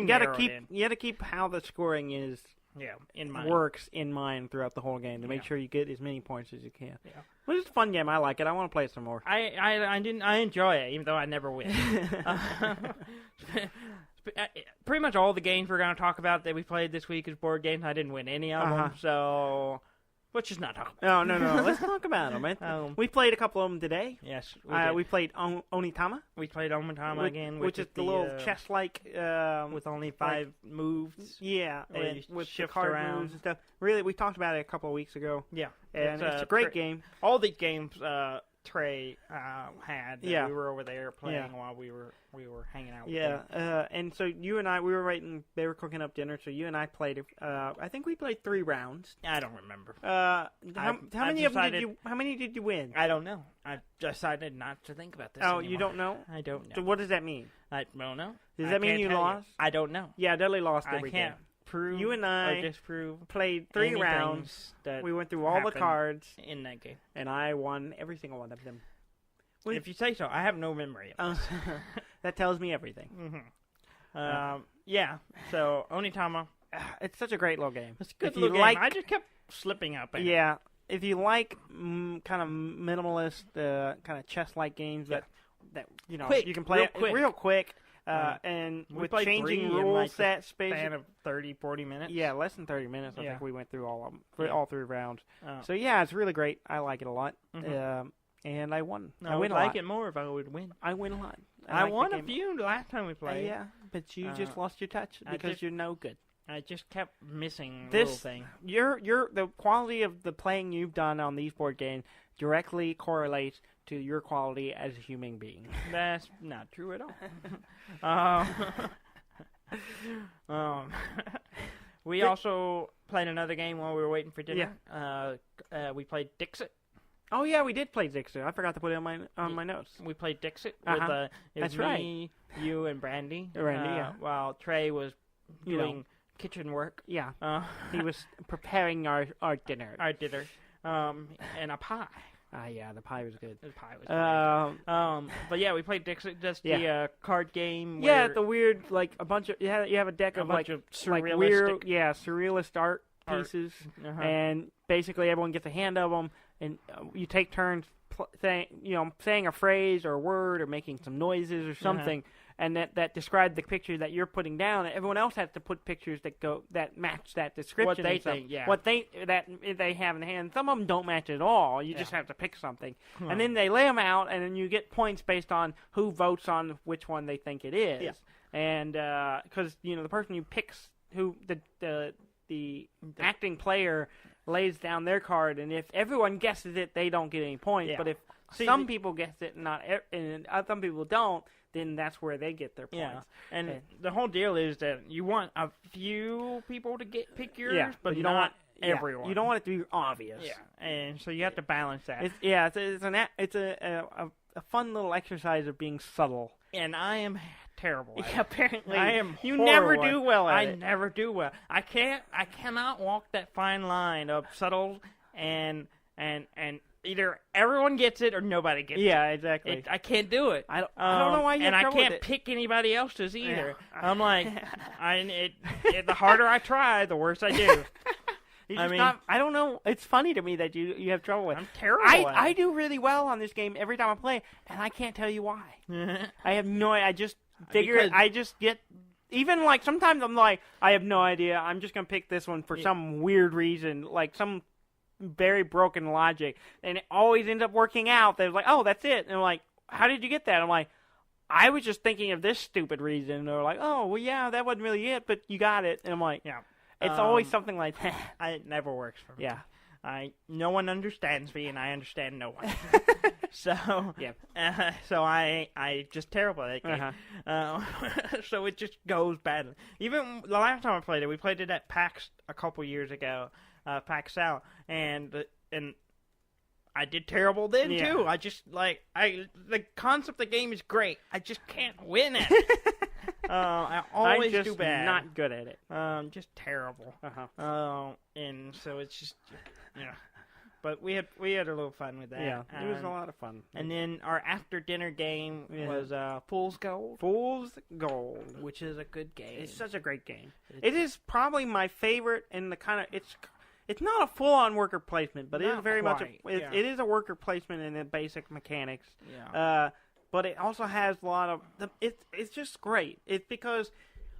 gotta keep how the scoring is. Yeah, works in mind throughout the whole game to make sure you get as many points as you can. Yeah, but it's a fun game. I like it. I want to play it some more. I enjoy it, even though I never win. Pretty much all the games we're going to talk about that we played this week is board games. I didn't win any of them, so let's just not talk about them. No. Let's talk about them. We played a couple of them today. Yes. We played Onitama. We played Onitama again. Which is the little chess-like... with only 5 moves. Yeah. With shift the card around. moves and stuff. Really, we talked about it a couple of weeks ago. Yeah. And it's a great game. All these games Trey had. Yeah. We were over there playing while we were hanging out. Yeah, and so you and I, we were waiting. They were cooking up dinner, so you and I played. I think we played 3 rounds. I don't remember. How many did you win? I don't know. I decided not to think about this. Oh, anymore. You don't know? I don't know. So what does that mean? I don't know. Does that mean you lost? I don't know. Yeah, Dudley lost every game. I can't prove you and I or disprove played 3 rounds. We went through all the cards in that game, and I won every single one of them. If you say so, I have no memory of this. That tells me everything. Mm-hmm. Yeah. So Onitama, it's such a great little game. It's a good little game. I just kept slipping up. Yeah. If you like kind of minimalist, kind of chess-like games that you know quick, you can play real quick. And with changing rule set space span of 30-40 minutes. Yeah, less than 30 minutes. I think we went through all of them, all 3 rounds. So yeah, it's really great. I like it a lot. And I won. I would like it more if I would win. I win a lot. I won a few last time we played. Yeah, but you just lost your touch because you're no good. I just kept missing this little thing. The quality of the playing you've done on these board games directly correlates to your quality as a human being. That's not true at all. We also played another game while we were waiting for dinner. Yeah. We played Dixit. Oh yeah, we did play Dixit. I forgot to put it on my notes. We played Dixit with That's me, you, and Brandy. Yeah. While Trey was doing kitchen work. Yeah. He was preparing our dinner. Our dinner. And a pie. Yeah, the pie was good. The pie was good. But yeah, we played Dixit, just the card game. Where the weird, like a bunch of you have a deck of surrealistic, weird, surrealist art pieces, and basically everyone gets a hand of them, and you take turns saying a phrase or a word or making some noises or something. And that describe the picture that you're putting down, and everyone else has to put pictures that match that description. What they think, what they have in hand. Some of them don't match at all. You just have to pick something, and then they lay them out, and then you get points based on who votes on which one they think it is. Yeah. And because the person who picks who the acting player lays down their card, and if everyone guesses it, they don't get any points. But if some people guess it, and some people don't, then that's where they get their points. Yeah, and the whole deal is that you want a few people to pick yours, but you don't want everyone. You don't want it to be obvious. Yeah, and so you have to balance that. It's a fun little exercise of being subtle. And I am terrible at it. Apparently, I am. You never do well at it. I never do well. I cannot walk that fine line of subtle and either everyone gets it or nobody gets it. Yeah, exactly. I can't do it. I don't know why you have trouble with it. And I can't pick anybody else's either. Yeah. I'm like, the harder I try, the worse I do. I don't know. It's funny to me that you have trouble with it. I'm terrible I do really well on this game every time I play, and I can't tell you why. I have no idea. I just figure I just get... Even, sometimes I'm like, I have no idea. I'm just going to pick this one for some weird reason, some very broken logic, and it always ends up working out. They're like, oh, that's it. And I'm like, how did you get that? I'm like, I was just thinking of this stupid reason. And they're like, oh, well, yeah, that wasn't really it, but you got it. And I'm like, yeah. It's always something like that. It never works for me. Yeah. No one understands me, and I understand no one. So I just terrible at that game. So it just goes badly. Even the last time I played it, we played it at PAX a couple years ago, PAX South, and I did terrible then too. I just the concept of the game is great. I just can't win it. I always do bad. Not good at it. Just terrible. And so it's just But we had a little fun with that. Yeah, it was a lot of fun. And then our after dinner game was Fool's Gold. Fool's Gold, which is a good game. It's such a great game. It is probably my favorite in the kind of it's not a full-on worker placement, but it is very much it is a worker placement in the basic mechanics. Yeah. But it also has a lot of it's just great. It's because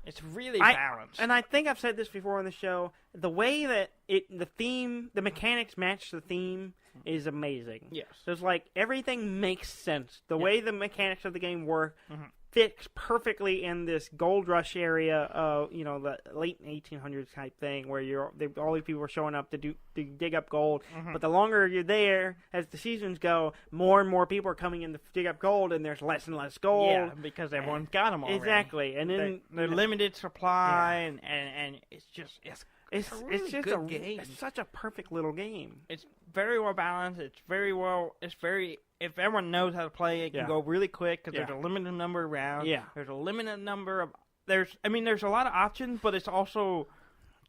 it's really balanced. And I think I've said this before on the show. The way that the mechanics match the theme is amazing. Yes. There's everything makes sense. The way the mechanics of the game work fits perfectly in this gold rush area of the late 1800s type thing where all these people are showing up to dig up gold. Mm-hmm. But the longer you're there, as the seasons go, more and more people are coming in to dig up gold, and there's less and less gold. Yeah, because everyone's got them already. Exactly, and then they're limited supply, and it's just it's really just good game. It's such a perfect little game. It's very well balanced. If everyone knows how to play, it can go really quick because there's a limited number of rounds. Yeah. There's a limited number of... There's a lot of options, but it's also...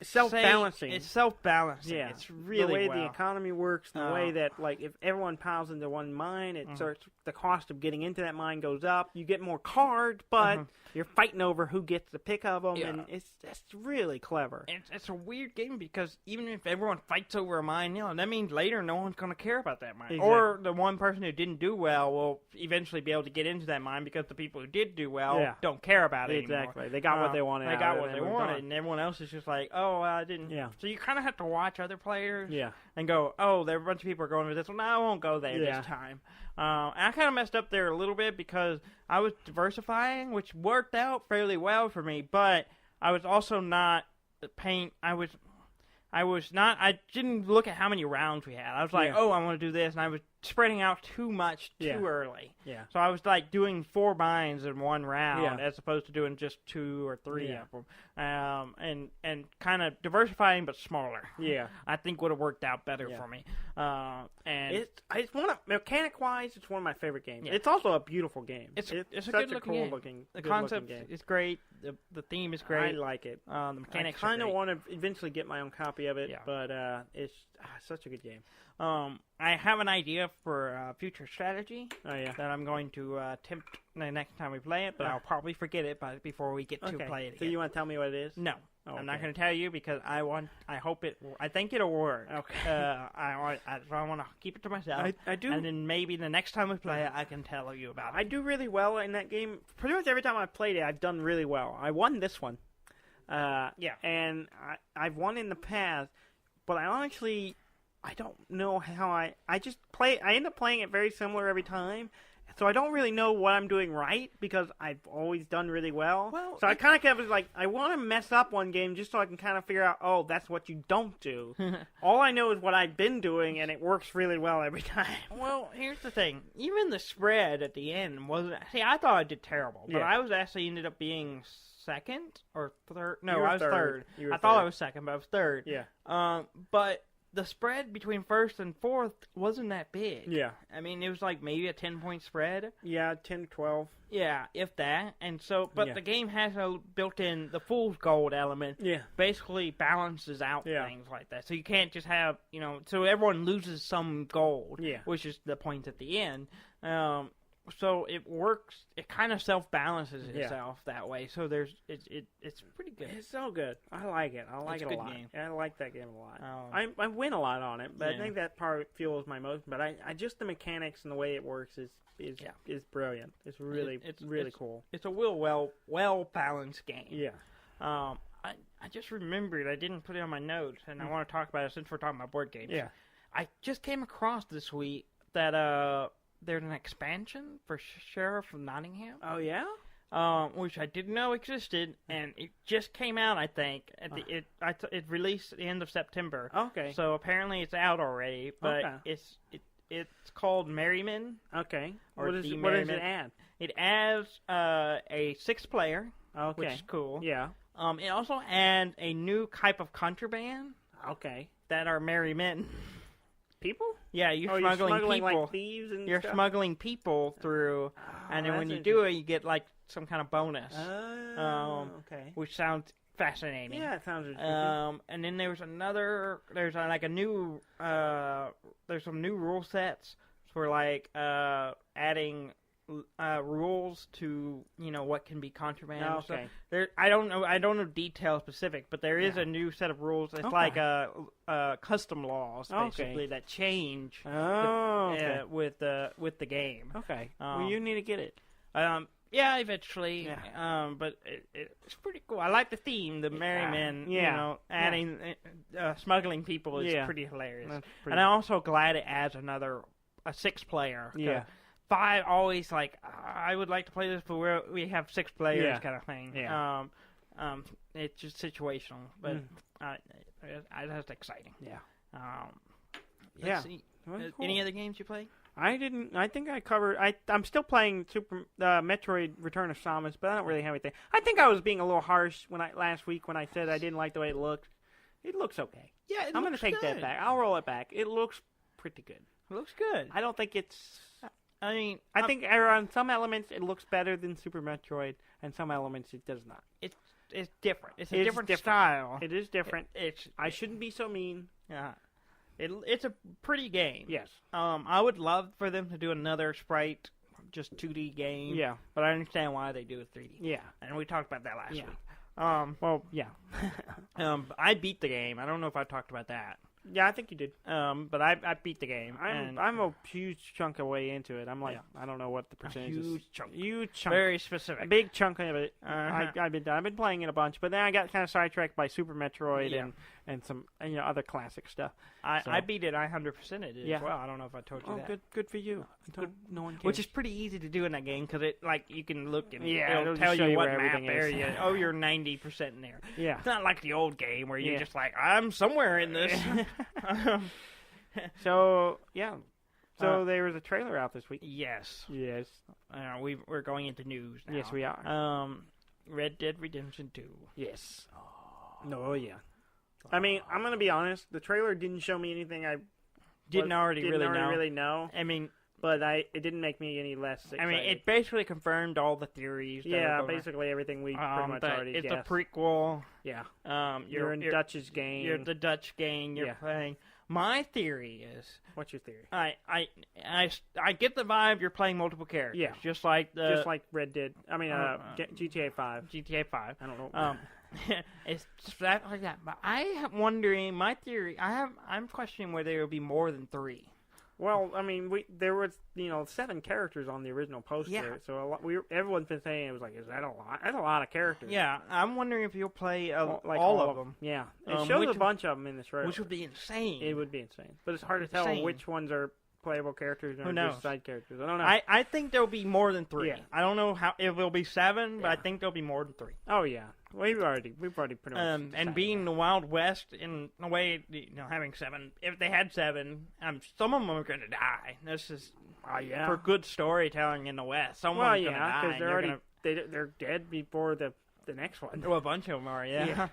self-balancing. It's self-balancing. Yeah. It's really the way the economy works, the way that, if everyone piles into one mine, it starts, the cost of getting into that mine goes up. You get more cards, but you're fighting over who gets the pick of them, and it's really clever. It's a weird game because even if everyone fights over a mine, that means later no one's going to care about that mine. Exactly. Or the one person who didn't do well will eventually be able to get into that mine because the people who did do well don't care about it anymore. Exactly. They got what they wanted. They got what they wanted, and everyone else is just like, oh, I didn't. Yeah. So you kind of have to watch other players and go, oh, there are a bunch of people are going to this one. No, I won't go there this time. And I kind of messed up there a little bit because I was diversifying, which worked out fairly well for me, but I was also not paying. I didn't look at how many rounds we had. I was like, oh, I want to do this, and I was spreading out too much too early. Yeah. So I was doing 4 mines in one round as opposed to doing just 2 or 3 of them. And kind of diversifying but smaller. Yeah. I think would have worked out better for me. And it's mechanic wise, it's one of my favorite games. Yeah. It's also a beautiful game. It's a good looking game. The concept is great. The theme is great. I like it. The mechanics. I kind of want to eventually get my own copy of it, but it's such a good game. I have an idea for future strategy that I'm going to attempt the next time we play it, but I'll probably forget it before we get to play it again. So you want to tell me what it is? No. Oh, I'm not going to tell you because I think it'll work. Okay. I want to keep it to myself. I do. And then maybe the next time we play it, I can tell you about it. I do really well in that game. Pretty much every time I've played it, I've done really well. I won this one. And I've won in the past, but I don't know how I just play. I end up playing it very similar every time, so I don't really know what I'm doing right because I've always done really well. So I kind of was like, I want to mess up one game just so I can kind of figure out, oh, that's what you don't do. All I know is what I've been doing, and it works really well every time. Well, here's the thing. Even the spread at the end wasn't... See, I thought I did terrible, but I was actually ended up being second or third. No, I was third. I thought I was second, but I was third. Yeah. But... the spread between first and fourth wasn't that big. Yeah. I mean, it was maybe a 10-point spread. Yeah, 10, 12. Yeah, if that. And so, but the game has a built-in, the fool's gold element. Yeah. Basically balances out things like that. So you can't just have, so everyone loses some gold. Yeah. Which is the point at the end. So it works. It kind of self-balances itself that way. So it's pretty good. It's so good. I like it. I like it a lot. Game. I like that game a lot. I win a lot on it, but I think that part fuels my most. But I just the mechanics and the way it works is brilliant. It's really cool. It's a well balanced game. Yeah. I just remembered I didn't put it on my notes, and I want to talk about it since we're talking about board games. Yeah. I just came across this week that there's an expansion for Sheriff of Nottingham. Oh, yeah? Which I didn't know existed, and it just came out, I think. It released at the end of September. Okay. So apparently it's out already, but it's called Merryman. Okay. What does it add? It adds a 6th player, which is cool. Yeah. It also adds a new type of contraband. Okay. That are merry men. People? Yeah, you're smuggling people. Like thieves and you're stuff? Smuggling people through, and then when you do it, you get some kind of bonus. Okay. Which sounds fascinating. Yeah, it sounds interesting. And then there's some new rule sets for adding rules to what can be contraband. Oh, okay. So I don't know detail specific, but there is a new set of rules. It's like custom laws basically that change with the game. Okay. Well, you need to get it. Yeah, eventually. Yeah. But it's pretty cool. I like the theme, the merry men. Adding smuggling people is pretty hilarious. And I'm also glad it adds a 6th player. Yeah. 5 always like I would like to play this, but we have 6 players kind of thing. Yeah. It's just situational, but that's exciting. Yeah. Let's see. Cool. Any other games you play? I didn't. I think I covered. I'm still playing Metroid: Return of Samus, but I don't really have anything. I think I was being a little harsh last week when I said I didn't like the way it looked. It looks okay. Yeah, I'm going to take that back. I'll roll it back. It looks pretty good. It looks good. I don't think it's. I mean, I think on some elements it looks better than Super Metroid, and some elements it does not. It's different. It's a different style. It is different. I shouldn't be so mean. Yeah. It's a pretty game. Yes. I would love for them to do another sprite, just 2D game. Yeah. But I understand why they do it 3D. Yeah. And we talked about that last week. Well, yeah. I beat the game. I don't know if I talked about that. Yeah, I think you did. But I beat the game. I'm a huge chunk of way into it. I'm like, I don't know what the percentage is. Huge chunk. Very specific. A big chunk of it. I've been playing it a bunch, but then I got kind of sidetracked by Super Metroid and some other classic stuff. I beat it. I 100%ed it as well. I don't know if I told you that. Good for you. No one cares. Which is pretty easy to do in that game because you can look and it'll tell you what map area. Oh, you're 90% in there. Yeah. It's not like the old game where you're just like, I'm somewhere in this. So there was a trailer out this week. Yes. We're going into news now. Yes, we are. Red Dead Redemption 2. Yes. Oh yeah. I mean, I'm gonna be honest. The trailer didn't show me anything I didn't already really know. I mean, but it didn't make me any less excited. I mean, it basically confirmed all the theories. Yeah, basically everything we pretty much already guessed. It's a prequel. Yeah. You're in Dutch's game. You're the Dutch game. You're playing. My theory is. What's your theory? I get the vibe you're playing multiple characters. Yeah. Just like Red Dead. I mean, GTA 5. GTA 5. I don't know. It's that like that. But I'm wondering. My theory. I'm questioning whether there will be more than 3. Well, I mean, there was 7 characters on the original poster. Yeah. So everyone's been saying it was like, is that a lot? That's a lot of characters. Yeah, I'm wondering if you'll play all of them. Yeah, it shows a bunch of them in the trailer, which would be insane. It would be insane, but it's hard to tell which ones are playable characters and just side characters. I don't know. I think there'll be more than 3. Yeah. I don't know if it'll be 7, but I think there'll be more than 3. Oh yeah, we've already pretty much. And being the Wild West in a way, having 7. If they had 7, some of them are going to die. This is for good storytelling in the West. Someone's going to die. Because they're dead before the next one. Well, a bunch of them are. Yeah.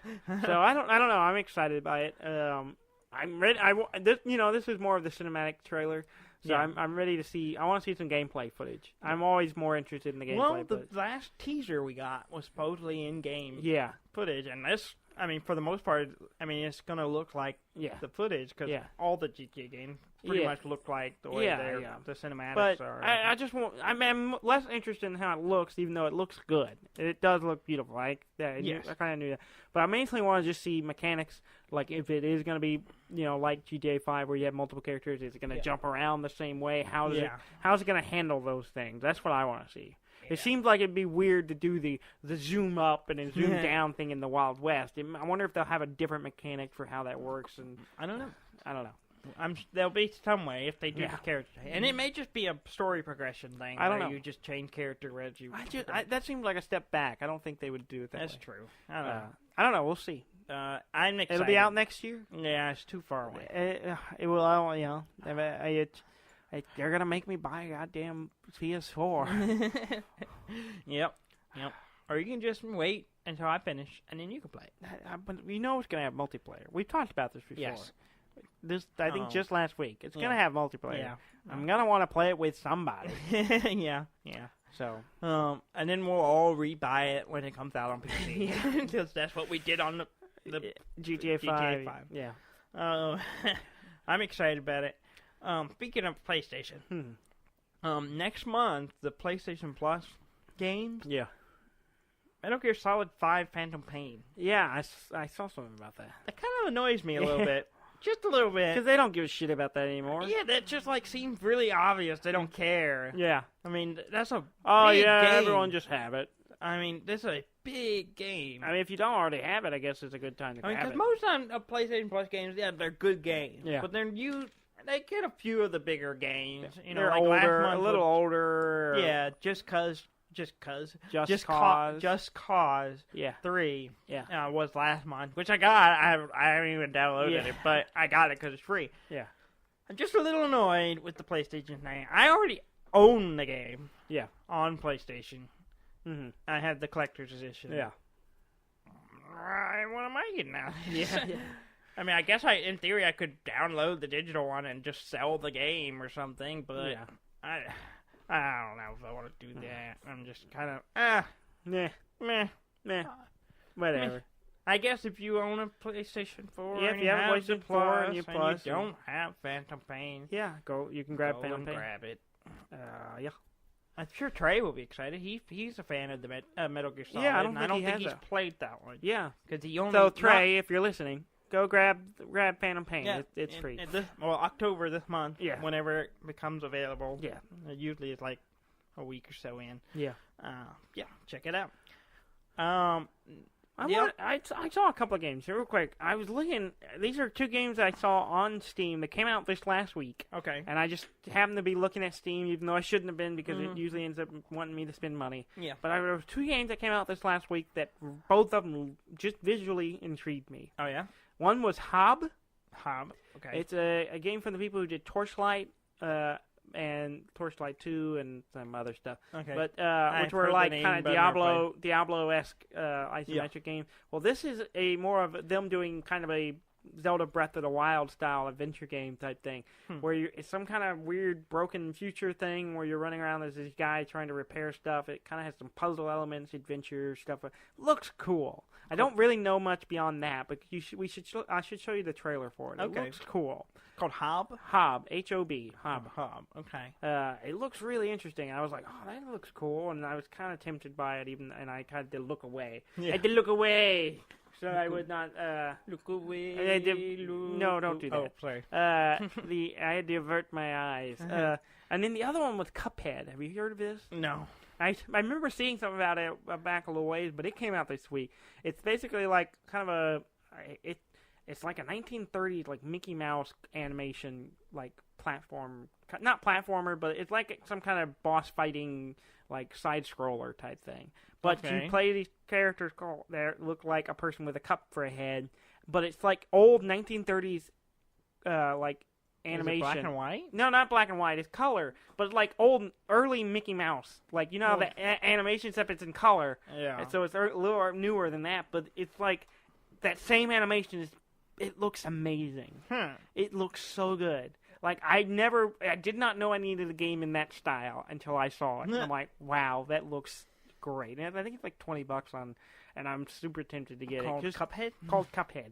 So I don't know. I'm excited by it. I'm ready. This is more of the cinematic trailer, so I'm ready to see. I want to see some gameplay footage. I'm always more interested in the gameplay. Well, the last teaser we got was supposedly in-game Yeah. footage, and this, I mean, for the most part, I mean, it's going to look like the footage, because all the GTA games pretty much look like the way the cinematics are. I just want, I'm less interested in how it looks, even though it looks good. It does look beautiful. I kind of knew that. But I mainly want to just see mechanics, like if it is going to be, like GTA 5 where you have multiple characters, is it going to jump around the same way? How's it going to handle those things? That's what I want to see. Yeah. It seems like it'd be weird to do the zoom up and then zoom down thing in the Wild West. I wonder if they'll have a different mechanic for how that works. And I don't know. There'll be some way if they do the character, and it may just be a story progression thing. I don't know. You just change character as you. That seems like a step back. I don't think they would do it that way. That's true. I don't know. I don't know. We'll see. I'm excited. It'll be out next year. Yeah, it's too far away. It will. They're gonna make me buy a goddamn PS4. Yep. Or you can just wait until I finish, and then you can play it. But it's gonna have multiplayer. We've talked about this before. Yes. I think just last week. It's gonna have multiplayer. Yeah. I'm gonna want to play it with somebody. Yeah. So, and then we'll all rebuy it when it comes out on PC, because that's what we did on the GTA 5. Yeah. I'm excited about it. Speaking of PlayStation, next month the PlayStation Plus games. Yeah. Metal Gear Solid 5: Phantom Pain. Yeah, I saw something about that. That kind of annoys me a little bit. Just a little bit. Because they don't give a shit about that anymore. Yeah, that just seems really obvious. They don't care. Yeah. I mean, that's a big game. Everyone just have it. I mean, this is a big game. I mean, if you don't already have it, I guess it's a good time to have it. Because most time PlayStation Plus games, they're good games. Yeah. But then they get a few of the bigger games. You know, they're like older, last month a little older. Yeah, Just Cause. Just Cause. Just Cause. Yeah. 3. Yeah. Was last month, which I got. I haven't even downloaded it, but I got it because it's free. Yeah. I'm just a little annoyed with the PlayStation thing. I already own the game. Yeah. On PlayStation. Mm-hmm. I had the collector's edition. Yeah. What am I getting now? Yeah. I mean, I guess in theory, I could download the digital one and just sell the game or something, but I don't know if I want to do that. I'm just kind of, meh. Whatever. I guess if you own a PlayStation 4 if you have a PlayStation 4 and you Plus, you don't have Phantom Pain, you can grab Phantom Pain. Grab it. Yeah. I'm sure Trey will be excited. He's a fan of the Metal Gear Solid. Yeah, I don't think he's played that one. Yeah, because he only. So Trey, if you're listening, go grab Phantom Pain. Yeah, it's free. October this month. Yeah, whenever it becomes available. Yeah, usually it's like a week or so in. Yeah. Check it out. I saw a couple of games real quick. I was looking. These are 2 games I saw on Steam that came out this last week. Okay. And I just happened to be looking at Steam, even though I shouldn't have been because it usually ends up wanting me to spend money. Yeah. But there were 2 games that came out this last week that both of them just visually intrigued me. Oh yeah. One was Hob. Okay. It's a game from the people who did Torchlight. And Torchlight 2 and some other stuff. Okay. But which were like kind of Diablo-esque isometric game. Well, this is a more of them doing kind of a Zelda Breath of the Wild style adventure game type thing, where it's some kind of weird broken future thing where you're running around as this guy trying to repair stuff. It kind of has some puzzle elements, adventure stuff. Looks cool. I don't really know much beyond that, but I should show you the trailer for it. Okay. It looks cool. Called Hob? Hob, H-O-B, Hob. Okay. It looks really interesting. I was like, oh, that looks cool, and I was kind of tempted by it, and I kind of did look away. Yeah. I had to look away, so I would not look away. No, don't do that. Oh, sorry. I had to avert my eyes. And then the other one was Cuphead. Have you heard of this? No. I remember seeing something about it back a little ways, but it came out this week. It's basically like kind of it's like a 1930s like Mickey Mouse animation like platform, not platformer, but it's like some kind of boss fighting like side scroller type thing. But you play these characters that look like a person with a cup for a head, but it's like old 1930s like animation. Is it black and white? No, not black and white. It's color, but like early Mickey Mouse. Like you know how the animation stuff it's in color. Yeah. And so it's a little newer than that, but it's like that same animation. It looks amazing. It looks so good. Like I did not know I needed a game in that style until I saw it. And I'm like, wow, that looks great. And I think it's like $20 on, and I'm super tempted to get it. Cuphead? Called Cuphead.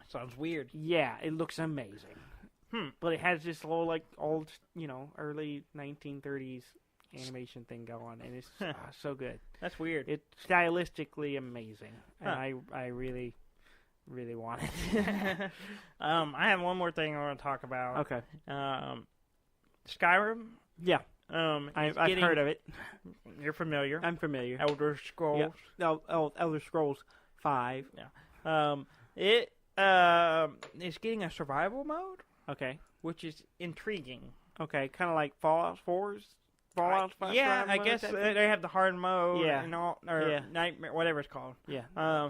Sounds weird. Yeah, it looks amazing. But it has this little like old, early 1930s animation thing going, and it's so good. That's weird. It's stylistically amazing, and I really want it. I have one more thing I want to talk about. Okay. Skyrim. Yeah. I've heard of it. You're familiar. I'm familiar. Elder Scrolls. Yeah. Elder Scrolls 5. Yeah. It is getting a survival mode. Okay. Which is intriguing. Okay. Kind of like Fallout 4's. Fallout 5. Yeah, I guess they have the hard mode. Yeah. And all, or Nightmare, whatever it's called. Yeah.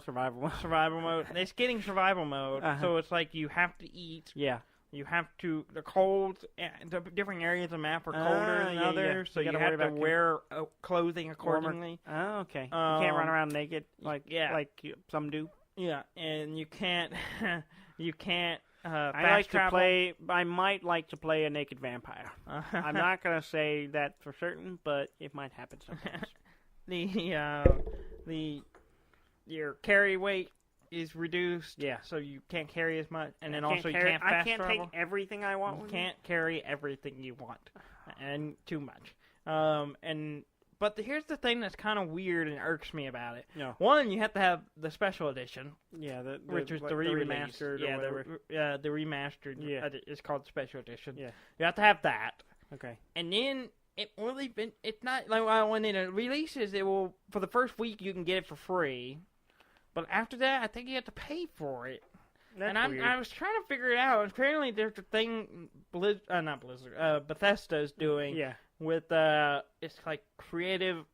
Survival mode. Survival mode. It's getting survival mode. So it's like you have to eat. Yeah. You have to, the cold, the different areas of the map are colder than others, so you have to wear clothing accordingly. Oh, okay. You can't run around naked like some do. Yeah, and you can't, I might like to play a naked vampire. I'm not going to say that for certain, but it might happen sometimes. Your carry weight is reduced. Yeah. So you can't carry as much, and then also you can't fast travel. I can't take everything I want. You can't carry everything you want, and too much. But here's the thing that's kind of weird and irks me about it. Yeah. One, you have to have the special edition. Yeah, which is the remastered. Yeah, the remastered. Yeah, it's called special edition. Yeah, you have to have that. Okay. And then it's not like when it releases, it will for the first week you can get it for free, but after that I think you have to pay for it. That's and weird. I was trying to figure it out. Apparently, there's a thing Bethesda's doing. Yeah. With it's like creation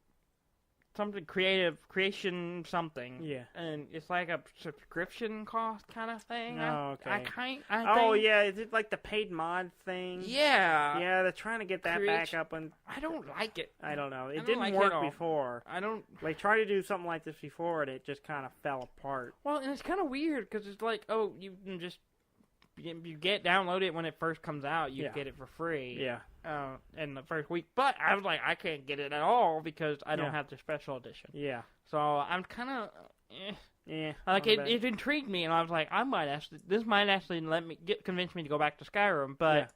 something. Yeah. And it's like a subscription cost kind of thing. Oh, okay. I think. Yeah, is it like the paid mod thing? Yeah. Yeah, they're trying to get that back up, and I don't like it. I don't know. It don't didn't like work it before. I don't. They tried to do something like this before, and it just kind of fell apart. Well, and it's kind of weird because it's like, oh, you can just download it when it first comes out. You get it for free. Yeah. In the first week, but I was like, I can't get it at all because I don't have the special edition. Yeah. So I'm kind of, Yeah. like it intrigued me, and I was like, this might actually convince me to go back to Skyrim, but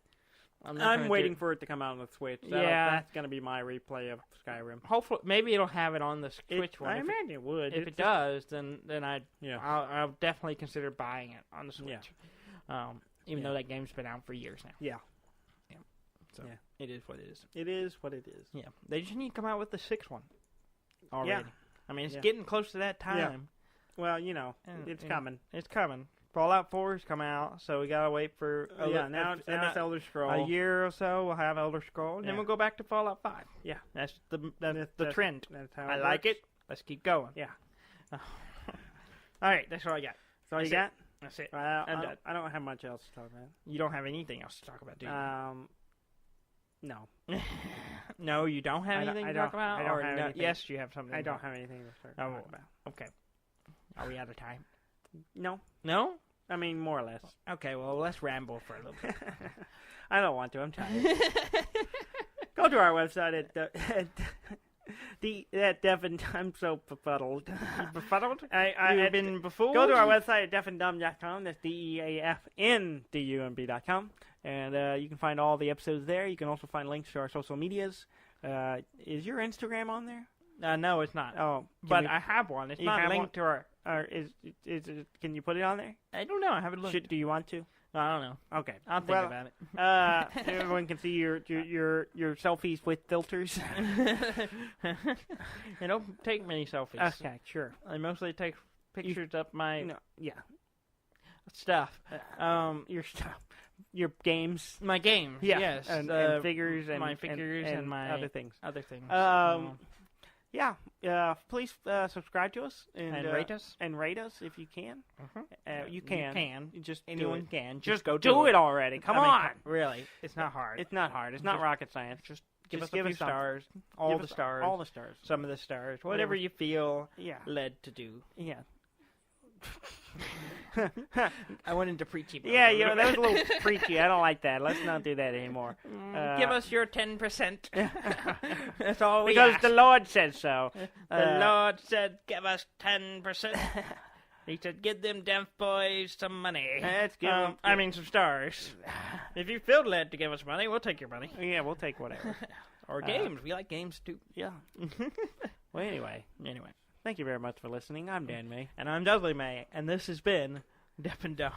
I'm waiting for it to come out on the Switch. That's gonna be my replay of Skyrim. Hopefully, maybe it'll have it on the Switch one. I imagine it would. If it does, then I'll definitely consider buying it on the Switch. Yeah. Even though that game's been out for years now. Yeah. So it is what it is. It is what it is. Yeah. They just need to come out with the 6th one already. Yeah. I mean, it's getting close to that time. Yeah. Well, it's coming. It's coming. Fallout 4 is coming out, so we gotta wait for now it's Elder Scrolls. A year or so, we'll have Elder Scrolls, and then we'll go back to Fallout 5. Yeah. That's the trend. That's how I like it. Let's keep going. Yeah. All right, that's all I got. That's all you got? That's it. I don't have much else to talk about. You don't have anything else to talk about, do you? No. No, you don't have anything to talk about? I don't have anything. Yes, you have something. I don't have anything to talk about. Okay. Are we out of time? No. No? I mean, more or less. Okay, well, let's ramble for a little bit. I don't want to. I'm tired. Go to our website at Devin. I'm so befuddled. Befuddled? I've been befooled? Go to our website at deafandumb.com. That's DEAFNDUMB.com. And you can find all the episodes there. You can also find links to our social medias. Is your Instagram on there? No, it's not. Oh, but I have one. It's not linked to our. Is it, can you put it on there? I don't know. I haven't looked. Do you want to? I don't know. Okay, I'll think about it. Everyone can see your selfies with filters. I don't take many selfies. Okay, sure. I mostly take pictures of my stuff. Your stuff. Your games. My games. Yes. And figures and my figures and my other things. Please subscribe to us and rate us. And rate us if you can. You can. Just anyone can. Just go do it already. Come on. Really, it's not hard. It's not hard. It's not rocket science. Just give us a few stars. All the stars. All the stars. Some of the stars. Whatever you feel led to do. Yeah. I went into preachy. Yeah, that was a little preachy. I don't like that. Let's not do that anymore. Give us your 10%. That's all we because ask. The Lord said so. The Lord said, "Give us 10%." He said, "Give them deaf boys some money." Let's give them. I mean, some stars. If you feel led to give us money, we'll take your money. Yeah, we'll take whatever. Or games. We like games too. Yeah. Well, anyway. Thank you very much for listening. I'm Dan May. And I'm Dudley May. And this has been Deaf and Dumb.